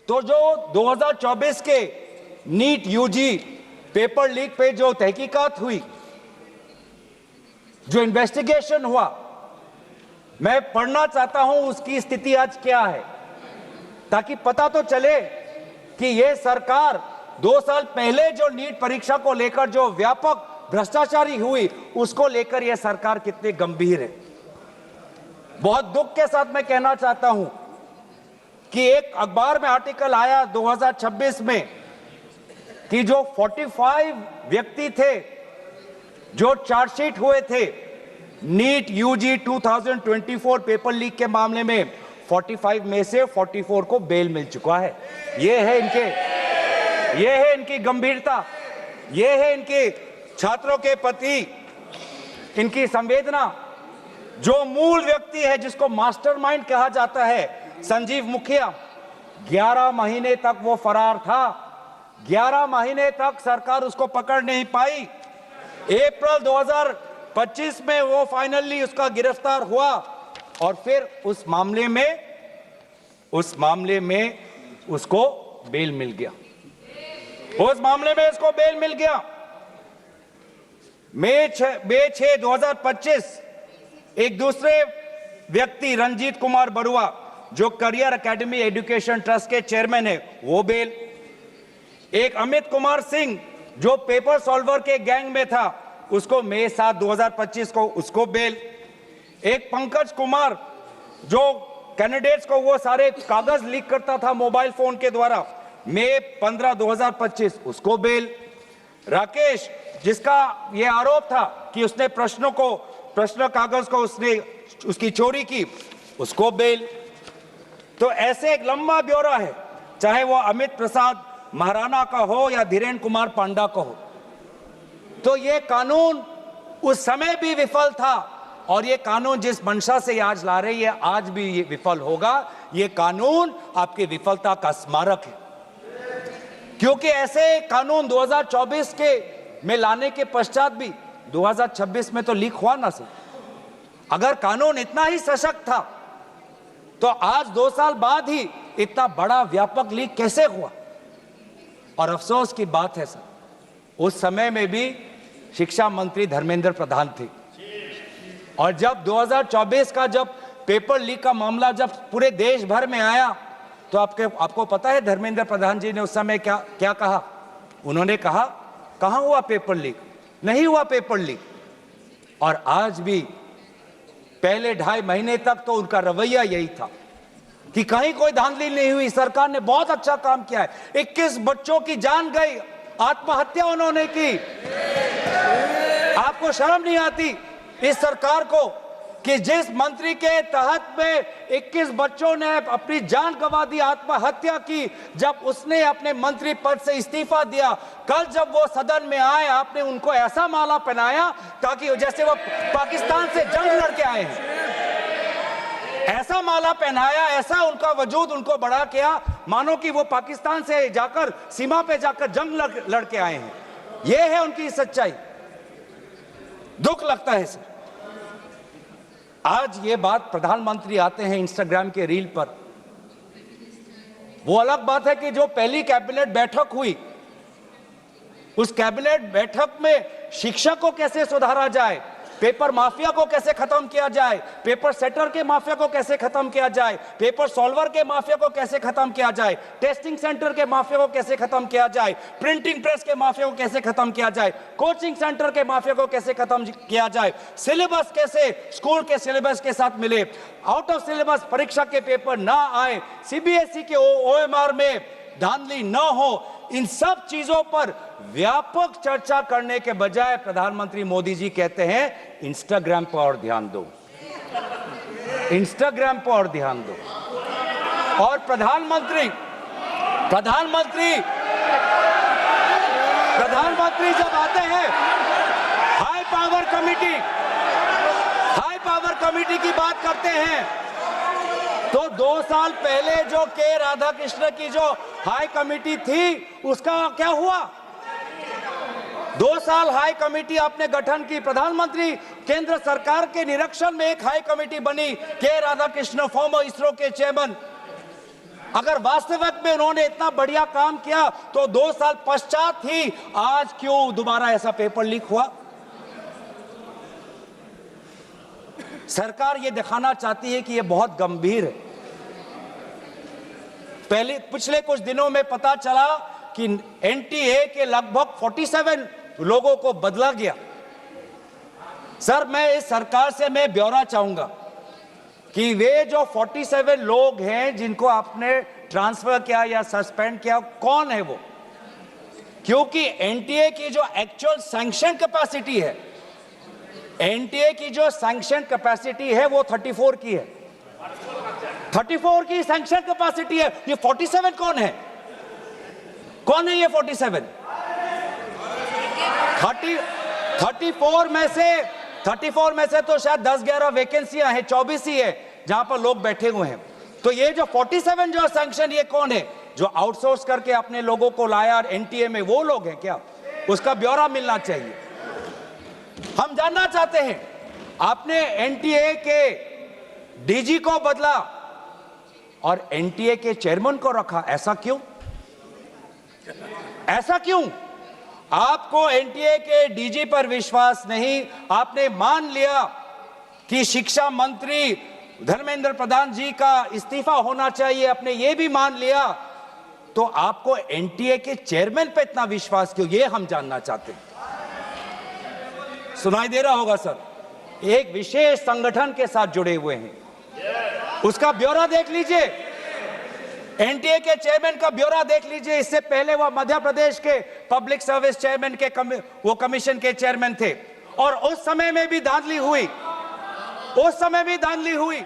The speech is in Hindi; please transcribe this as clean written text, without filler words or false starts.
तो जो 2024 के नीट यूजी पेपर लीक पे जो तहकीकात हुई, जो इन्वेस्टिगेशन हुआ, मैं पढ़ना चाहता हूं उसकी स्थिति आज क्या है, ताकि पता तो चले कि यह सरकार 2 साल पहले जो नीट परीक्षा को लेकर जो व्यापक भ्रष्टाचारी हुई, उसको लेकर यह सरकार कितनी गंभीर है। बहुत दुख के साथ मैं कहना चाहता हूं कि एक अखबार में आर्टिकल आया 2026 में कि जो 45 व्यक्ति थे जो चार्जशीट हुए थे नीट यूजी 2024 पेपर लीक के मामले में, 45 में से 44 को बेल मिल चुका है। ये है इनकी गंभीरता, ये है इनके छात्रों के प्रति इनकी संवेदना। जो मूल व्यक्ति है जिसको मास्टरमाइंड कहा जाता है, संजीव मुखिया, 11 महीने तक वो फरार था। 11 महीने तक सरकार उसको पकड़ नहीं पाई। अप्रैल 2025 में वो फाइनली उसका गिरफ्तार हुआ और फिर उस मामले में उसको बेल मिल गया। मई 6, 2025 एक दूसरे व्यक्ति रंजीत कुमार बरुआ, जो करियर एकेडमी एजुकेशन ट्रस्ट के चेयरमैन है, वो बेल। एक अमित कुमार सिंह जो पेपर सॉल्वर के गैंग में था, उसको मई 7, 2025 को उसको बेल। एक पंकज कुमार जो कैंडिडेट्स को वो सारे कागज लीक करता था मोबाइल फोन के द्वारा, मई 15, 2025 उसको बेल। राकेश, जिसका ये आरोप था कि उसने प्रश्न कागज को उसकी चोरी की, उसको बेल। तो ऐसे एक लंबा ब्यौरा है, चाहे वो अमित प्रसाद महाराणा का हो या धीरेन्द्र कुमार पांडा का हो। तो ये कानून उस समय भी विफल था और ये कानून जिस मंशा से आज ला रही है, आज भी ये विफल होगा। ये कानून आपकी विफलता का स्मारक है, क्योंकि ऐसे कानून 2024 के में लाने के पश्चात भी 2026 में तो लीक हुआ ना सर। अगर कानून इतना ही सशक्त था तो आज 2 साल बाद ही इतना बड़ा व्यापक लीक कैसे हुआ। और अफसोस की बात है सर, उस समय में भी शिक्षा मंत्री धर्मेंद्र प्रधान थे, और जब 2024 का जब पेपर लीक का मामला जब पूरे देश भर में आया, तो आपको पता है धर्मेंद्र प्रधान जी ने उस समय क्या कहा। उन्होंने कहा, कहां हुआ पेपर लीक, नहीं हुआ पेपर लीक। और आज भी पहले 2.5 महीने तक तो उनका रवैया यही था कि कहीं कोई धांधली नहीं हुई, सरकार ने बहुत अच्छा काम किया है। 21 बच्चों की जान गई, आत्महत्या उन्होंने की। आपको शर्म नहीं आती इस सरकार को कि जिस मंत्री के तहत में 21 बच्चों ने अपनी जान गंवा दी, आत्महत्या की, जब उसने अपने मंत्री पद से इस्तीफा दिया, कल जब वो सदन में आए, आपने उनको ऐसा माला पहनाया ताकि जैसे वो पाकिस्तान से जंग लड़के आए हैं। ऐसा माला पहनाया, ऐसा उनका वजूद उनको बढ़ा किया, मानो कि वो पाकिस्तान से जाकर सीमा पे जाकर जंग लड़के आए हैं। ये है उनकी सच्चाई। दुख लगता है सर। आज ये बात प्रधानमंत्री आते हैं इंस्टाग्राम के रील पर, वो अलग बात है कि जो पहली कैबिनेट बैठक हुई, उस कैबिनेट बैठक में शिक्षा को कैसे सुधारा जाए, पेपर माफिया को कैसे खत्म किया जाए, पेपर सेटर के माफिया को कैसे खत्म किया जाए, पेपर सॉल्वर के माफिया को कैसे खत्म किया जाए, टेस्टिंग सेंटर के माफिया को कैसे खत्म किया जाए, प्रिंटिंग प्रेस के माफिया को कैसे खत्म किया जाए, कोचिंग सेंटर के माफिया को कैसे खत्म किया जाए, सिलेबस कैसे स्कूल के सिलेबस के साथ मिले, आउट ऑफ सिलेबस परीक्षा के पेपर ना आए, सीबीएसई के ओएमआर में धांधली न हो, इन सब चीजों पर व्यापक चर्चा करने के बजाय प्रधानमंत्री मोदी जी कहते हैं इंस्टाग्राम पर और ध्यान दो, इंस्टाग्राम पर और ध्यान दो। और प्रधानमंत्री जब आते हैं हाई पावर कमेटी की बात करते हैं, तो 2 साल पहले जो के राधाकृष्ण की जो हाई कमेटी थी, उसका क्या हुआ। 2 साल हाई कमेटी आपने गठन की, प्रधानमंत्री केंद्र सरकार के निरीक्षण में एक हाई कमेटी बनी, के राधाकृष्ण फॉर्मर इसरो के चेयरमैन, अगर वास्तविक में उन्होंने इतना बढ़िया काम किया तो 2 साल पश्चात ही आज क्यों दोबारा ऐसा पेपर लीक हुआ? सरकार ये दिखाना चाहती है कि ये बहुत गंभीर है। पिछले कुछ दिनों में पता चला कि एनटीए के लगभग 47 लोगों को बदला गया। सर, मैं इस सरकार से मैं ब्यौरा चाहूंगा कि वे जो 47 लोग हैं जिनको आपने ट्रांसफर किया या सस्पेंड किया, कौन है वो? क्योंकि एनटीए की जो एक्चुअल सैंक्शन कैपेसिटी है, एनटीए की जो सैंक्शन कैपेसिटी है वो 34 की है। 34 की सैंक्शन कैपेसिटी है। ये 47 कौन है? कौन है ये 47? 34 में से तो शायद 10-11 वैकेंसियां हैं, 24 ही है जहां पर लोग बैठे हुए हैं। तो ये जो 47 जो सैंक्शन, ये कौन है? जो आउटसोर्स करके अपने लोगों को लाया एनटीए में, वो लोग हैं क्या? उसका ब्यौरा मिलना चाहिए। हम जानना चाहते हैं, आपने एनटीए के डीजी को बदला और एनटीए के चेयरमैन को रखा, ऐसा क्यों? ऐसा क्यों? आपको एनटीए के डीजी पर विश्वास नहीं, आपने मान लिया कि शिक्षा मंत्री धर्मेंद्र प्रधान जी का इस्तीफा होना चाहिए, आपने ये भी मान लिया, तो आपको एनटीए के चेयरमैन पे इतना विश्वास क्यों? ये हम जानना चाहते हैं। सुनाई दे रहा होगा सर, एक विशेष संगठन के साथ जुड़े हुए हैं, उसका ब्यौरा देख लीजिए, एनटीए के चेयरमैन का ब्यौरा देख लीजिए। इससे पहले वह मध्य प्रदेश के पब्लिक सर्विस चेयरमैन के वो कमीशन के चेयरमैन थे, और उस समय में भी धांधली हुई, उस समय भी धांधली हुई।